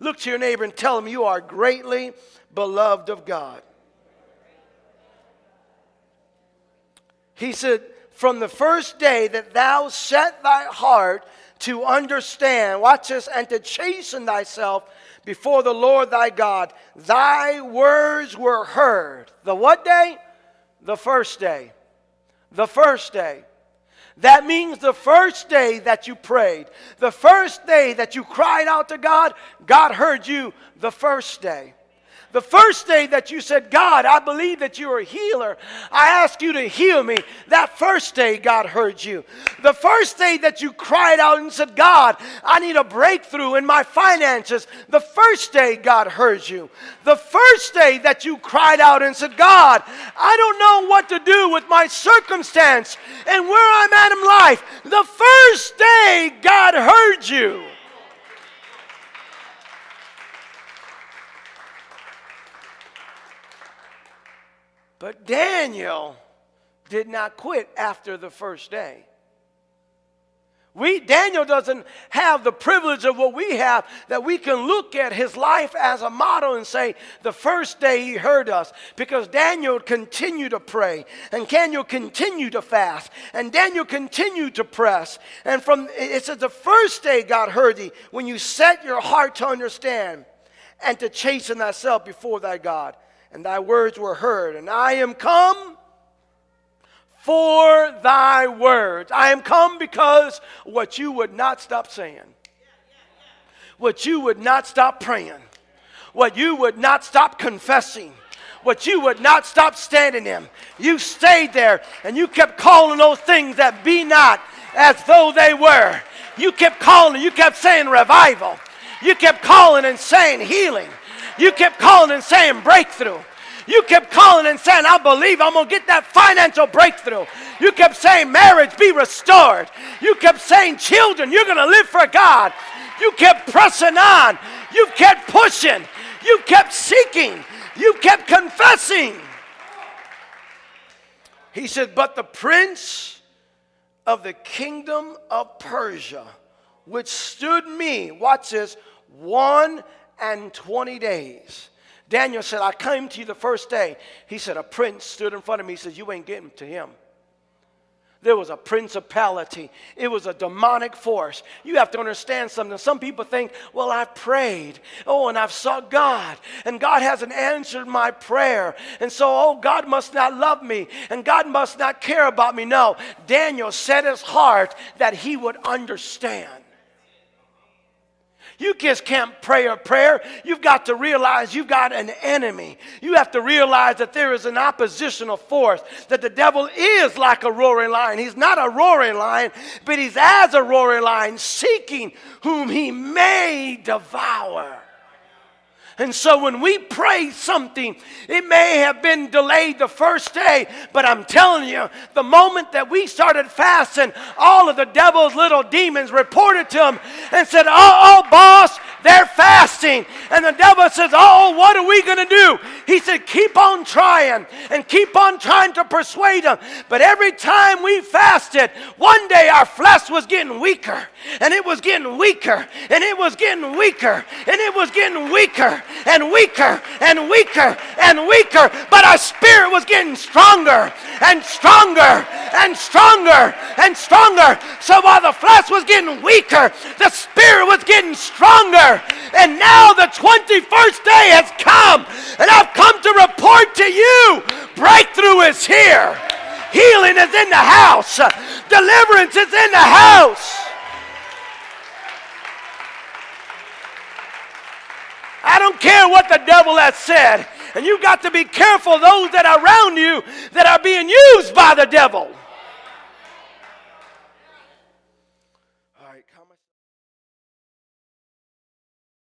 Look to your neighbor and tell him you are greatly beloved of God. He said, from the first day that thou set thy heart to understand, watch this, and to chasten thyself before the Lord thy God, thy words were heard. The what day? The first day. The first day. That means the first day that you prayed, the first day that you cried out to God, God heard you the first day. The first day that you said, God, I believe that you are a healer. I ask you to heal me. That first day, God heard you. The first day that you cried out and said, God, I need a breakthrough in my finances. The first day, God heard you. The first day that you cried out and said, God, I don't know what to do with my circumstance and where I'm at in life. The first day, God heard you. But Daniel did not quit after the first day. Daniel doesn't have the privilege of what we have, that we can look at his life as a model and say, the first day he heard us. Because Daniel continued to pray, and Daniel continued to fast, and Daniel continued to press. And it says the first day God heard thee, when you set your heart to understand and to chasten thyself before thy God. And thy words were heard, and I am come for thy words. I am come because what you would not stop saying, what you would not stop praying, what you would not stop confessing, what you would not stop standing in. You stayed there, and you kept calling those things that be not as though they were. You kept calling, you kept saying revival. You kept calling and saying healing. You kept calling and saying breakthrough. You kept calling and saying, I believe I'm going to get that financial breakthrough. You kept saying marriage be restored. You kept saying children, you're going to live for God. You kept pressing on. You kept pushing. You kept seeking. You kept confessing. He said, but the prince of the kingdom of Persia, which stood me, watch this, 1 days. Daniel said, I came to you the first day. He said, a prince stood in front of me. He said, you ain't getting to him. There was a principality. It was a demonic force. You have to understand something. Some people think, well, I prayed. Oh, and I've sought God. And God hasn't answered my prayer. And so, oh, God must not love me. And God must not care about me. No, Daniel set his heart that he would understand. You just can't pray a prayer. You've got to realize you've got an enemy. You have to realize that there is an oppositional force, that the devil is like a roaring lion. He's not a roaring lion, but he's as a roaring lion, seeking whom he may devour. And so when we pray something, it may have been delayed the first day, but I'm telling you, the moment that we started fasting, all of the devil's little demons reported to him and said, oh, boss, they're fasting. And the devil says, oh, what are we going to do? He said, keep on trying and keep on trying to persuade them. But every time we fasted, one day our flesh was getting weaker, and it was getting weaker, and it was getting weaker, and it was getting weaker, and weaker, and weaker, and weaker. But our spirit was getting stronger, and stronger, and stronger, and stronger. So while the flesh was getting weaker, the spirit was getting stronger. And now the 21st day has come, and I've come to report to you, breakthrough is here. Healing is in the house. Deliverance is in the house. I don't care what the devil has said. And you got to be careful those that are around you that are being used by the devil.